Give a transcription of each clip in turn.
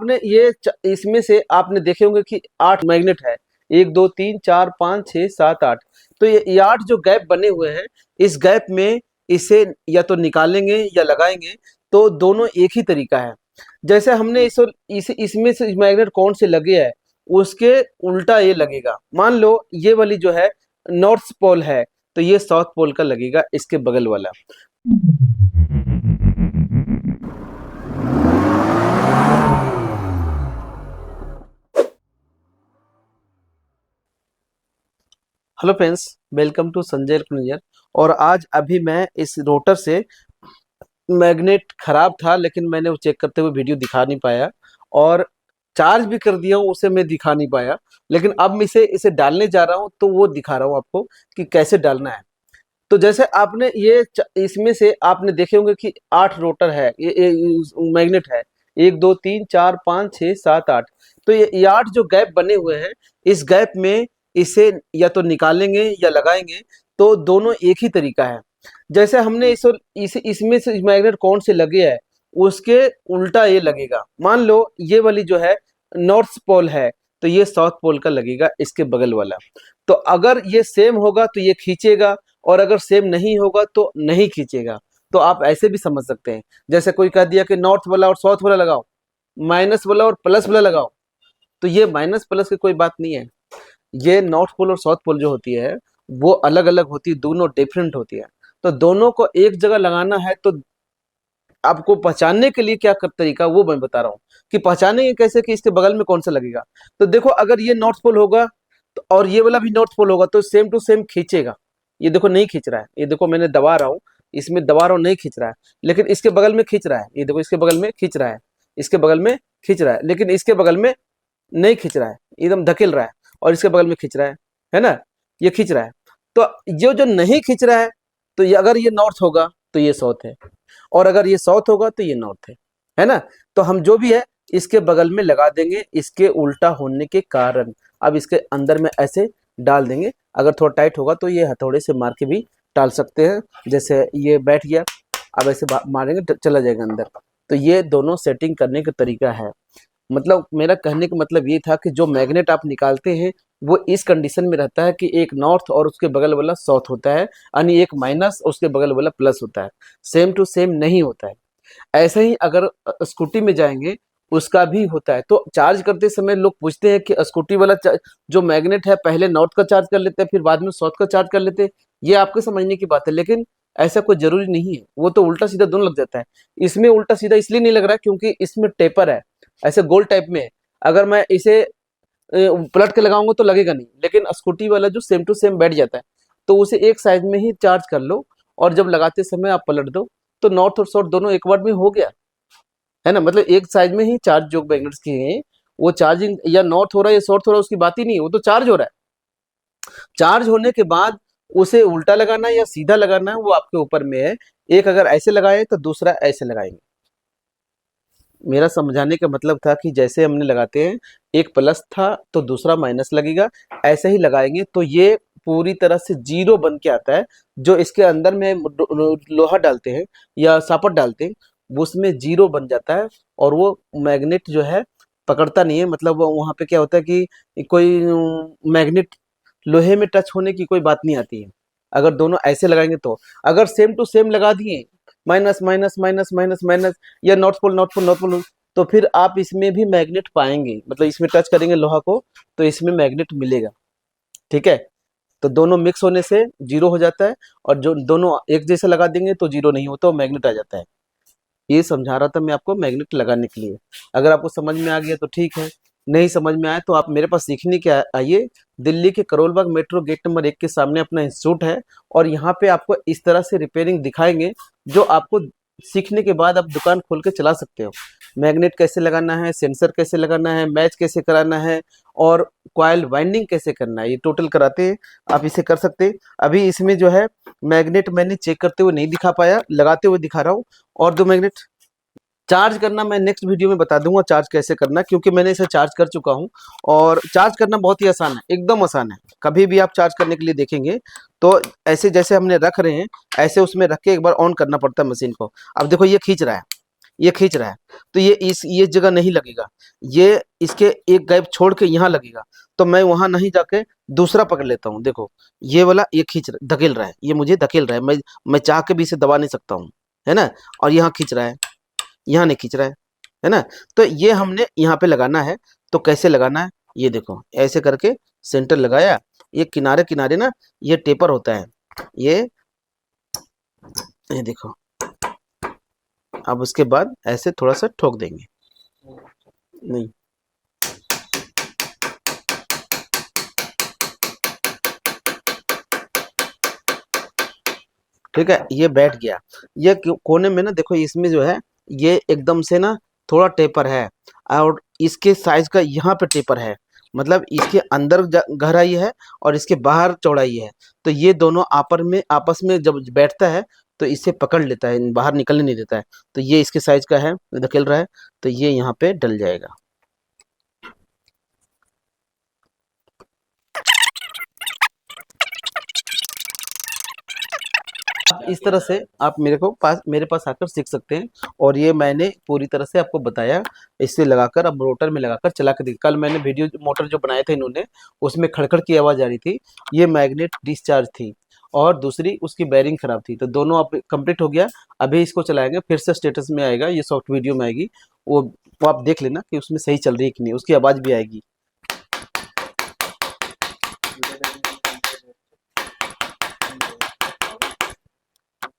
आपने इसमें से आपने देखे होंगे कि 8 मैग्नेट है। 1 2 3 4 5 6 7 8। तो ये 8 जो गैप बने हुए हैं, इस गैप में इसे या तो निकालेंगे या लगाएंगे, तो दोनों एक ही तरीका है। जैसे हमने इसमें से मैग्नेट कौन से लगे है, उसके उल्टा ये लगेगा। मान लो ये वाली जो है नॉर्थ पोल है, तो ये साउथ पोल का लगेगा, इसके बगल वाला। Hello friends, welcome to Sanjay electronic. और आज अभी मैं इस रोटर से, मैग्नेट खराब था लेकिन मैंने वो चेक करते हुए वीडियो दिखा नहीं पाया, और चार्ज भी कर दिया हूँ, उसे मैं दिखा नहीं पाया। लेकिन अब मैं इसे डालने जा रहा हूँ, तो वो दिखा रहा हूँ आपको कि कैसे डालना है। तो जैसे आपने इसमें से आपने देखे होंगे कि 8 रोटर है, ये मैग्नेट है। 1 2 3 4 5 6 7 8। तो ये 8 जो गैप बने हुए हैं, इस गैप में इसे या तो निकालेंगे या लगाएंगे, तो दोनों एक ही तरीका है। जैसे हमने इसमें से मैग्नेट कौन से लगे है, उसके उल्टा ये लगेगा। मान लो ये वाली जो है नॉर्थ पोल है, तो ये साउथ पोल का लगेगा, इसके बगल वाला। तो अगर ये सेम होगा तो ये खींचेगा, और अगर सेम नहीं होगा तो नहीं खींचेगा। तो आप ऐसे भी समझ सकते हैं, जैसे कोई कह दिया कि नॉर्थ वाला और साउथ वाला लगाओ, माइनस वाला और प्लस वाला लगाओ, तो ये माइनस प्लस की कोई बात नहीं है। ये नॉर्थ पोल और साउथ पोल जो होती है, वो अलग अलग होती है, दोनों डिफरेंट होती है। तो दोनों को एक जगह लगाना है, तो आपको पहचानने के लिए क्या तरीका, वो मैं बता रहा हूँ कि पहचानेंगे कैसे कि इसके बगल में कौन सा लगेगा। तो देखो, अगर ये नॉर्थ पोल होगा तो और ये वाला भी नॉर्थ पोल होगा, तो सेम टू सेम खींचेगा। ये देखो नहीं खींच रहा है, ये देखो मैंने दबा रहा हूँ, इसमें दबा रहा हूँ, नहीं खींच रहा है। लेकिन इसके बगल में खींच रहा है, ये देखो इसके बगल में खींच रहा है, इसके बगल में खींच रहा है, लेकिन इसके बगल में नहीं खींच रहा है, एकदम धकेल रहा है। और इसके बगल में खींच रहा है ना, ये खींच रहा है। तो ये जो नहीं खींच रहा है, तो ये अगर ये नॉर्थ होगा तो ये साउथ है, और अगर ये साउथ होगा तो ये नॉर्थ है ना। तो हम जो भी है इसके बगल में लगा देंगे, इसके उल्टा होने के कारण। अब इसके अंदर में ऐसे डाल देंगे। अगर थोड़ा टाइट होगा तो ये हथौड़े से मार के भी डाल सकते हैं। जैसे ये बैठ गया, अब ऐसे मारेंगे चला जाएगा अंदर। तो ये दोनों सेटिंग करने का तरीका है। मतलब मेरा कहने का मतलब ये था कि जो मैग्नेट आप निकालते हैं, वो इस कंडीशन में रहता है कि एक नॉर्थ और उसके बगल वाला साउथ होता है, यानी एक माइनस उसके बगल वाला प्लस होता है, सेम टू सेम नहीं होता है। ऐसे ही अगर स्कूटी में जाएंगे, उसका भी होता है। तो चार्ज करते समय लोग पूछते हैं कि स्कूटी वाला जो मैग्नेट है, पहले नॉर्थ का चार्ज कर लेते हैं, फिर बाद में साउथ का चार्ज कर लेते हैं। ये आपके समझने की बात है, लेकिन ऐसा कोई जरूरी नहीं है। वो तो उल्टा सीधा दोनों लग जाता है। इसमें उल्टा सीधा इसलिए नहीं लग रहा है क्योंकि इसमें टेपर है, ऐसे गोल टाइप में है। अगर मैं इसे पलट के लगाऊंगा तो लगेगा नहीं, लेकिन स्कूटी वाला जो सेम टू सेम बैठ जाता है, तो उसे एक साइड में ही चार्ज कर लो, और जब लगाते समय आप पलट दो, तो नॉर्थ और साउथ दोनों एक बार में हो गया, है ना। मतलब एक साइड में ही चार्ज जो मैग्नेट्स की है, वो चार्जिंग या नॉर्थ हो रहा है या साउथ हो रहा है, उसकी बात ही नहीं है, वो तो चार्ज हो रहा है। चार्ज होने के बाद उसे उल्टा लगाना है या सीधा लगाना है, वो आपके ऊपर में है। एक अगर ऐसे लगाए तो दूसरा ऐसे लगाएंगे। मेरा समझाने का मतलब था कि जैसे हमने लगाते हैं, एक प्लस था तो दूसरा माइनस लगेगा, ऐसे ही लगाएंगे तो ये पूरी तरह से जीरो बन के आता है। जो इसके अंदर में लोहा डालते हैं या सापट डालते हैं, उसमें जीरो बन जाता है, और वो मैग्नेट जो है पकड़ता नहीं है। मतलब वहाँ पे क्या होता है कि कोई मैग्नेट लोहे में टच होने की कोई बात नहीं आती है, अगर दोनों ऐसे लगाएंगे तो। अगर सेम टू सेम लगा दिए, minus minus minus minus minus, या north pole north pole north pole, तो फिर आप इसमें भी मैग्नेट पाएंगे। मतलब इसमें टच करेंगे लोहा को, तो इसमें मैग्नेट मिलेगा। ठीक है, तो दोनों मिक्स होने से जीरो हो जाता है, और जो दोनों एक जैसे लगा देंगे तो जीरो नहीं होता, मैग्नेट आ जाता है। ये समझा रहा था मैं आपको मैग्नेट लगाने के लिए। अगर आपको समझ में आ गया तो ठीक है, नहीं समझ में आया तो आप मेरे पास सीखने के आइए। दिल्ली के Karol Bagh metro gate number 1 के सामने अपना इंस्टीट्यूट है, और यहाँ पे आपको इस तरह से रिपेयरिंग दिखाएंगे, जो आपको सीखने के बाद आप दुकान खोल के चला सकते हो। मैग्नेट कैसे लगाना है, सेंसर कैसे लगाना है, मैच कैसे कराना है, और कॉइल वाइंडिंग कैसे करना है, ये टोटल कराते हैं। आप इसे कर सकते हैं। अभी इसमें जो है मैग्नेट मैंने चेक करते हुए नहीं दिखा पाया, लगाते हुए दिखा रहा हूँ। और दो मैग्नेट चार्ज करना मैं नेक्स्ट वीडियो में बता दूंगा चार्ज कैसे करना, क्योंकि मैंने इसे चार्ज कर चुका हूं। और चार्ज करना बहुत ही आसान है, एकदम आसान है। कभी भी आप चार्ज करने के लिए देखेंगे तो ऐसे जैसे हमने रख रहे हैं, ऐसे उसमें रख के एक बार ऑन करना पड़ता है मशीन को। अब देखो ये खींच रहा है, ये खींच रहा है, तो ये जगह नहीं लगेगा, ये इसके एक गैप छोड़ के यहाँ लगेगा। तो मैं वहां नहीं जाके दूसरा पकड़ लेता हूँ। देखो ये वाला ये धकेल रहा है, ये मुझे धकेल रहा है, मैं चाह के भी इसे दबा नहीं सकता हूँ, है ना। और यहाँ खींच रहा है, यहाँ नहीं खींच रहा है ना। तो ये हमने यहाँ पे लगाना है। तो कैसे लगाना है, ये देखो ऐसे करके सेंटर लगाया, ये किनारे किनारे ना ये टेपर होता है, ये देखो। अब उसके बाद ऐसे थोड़ा सा ठोक देंगे, नहीं ठीक है, ये बैठ गया। ये कोने में ना देखो, इसमें जो है ये एकदम से ना थोड़ा टेपर है, और इसके साइज का यहाँ पे टेपर है, मतलब इसके अंदर गहराई है और इसके बाहर चौड़ाई है। तो ये दोनों आपस में जब बैठता है तो इसे पकड़ लेता है, बाहर निकलने नहीं देता है। तो ये इसके साइज का है, धकेल रहा है, तो ये यहाँ पे डल जाएगा। इस तरह से आप मेरे पास आकर सीख सकते हैं। और ये मैंने पूरी तरह से आपको बताया, इससे लगाकर अब रोटर में लगाकर चला के कल मैंने वीडियो मोटर जो बनाए थे इन्होंने, उसमें खड़खड़ की आवाज़ आ रही थी, ये मैग्नेट डिस्चार्ज थी, और दूसरी उसकी बेरिंग खराब थी। तो दोनों अब कंप्लीट हो गया। अभी इसको चलाएंगे, फिर से स्टेटस में आएगा, ये सॉफ्ट वीडियो में आएगी, वो आप देख लेना कि उसमें सही चल रही है कि नहीं, उसकी आवाज़ भी आएगी।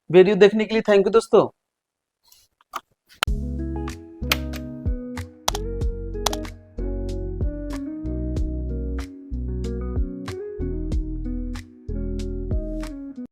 वीडियो देखने के लिए थैंक यू दोस्तों।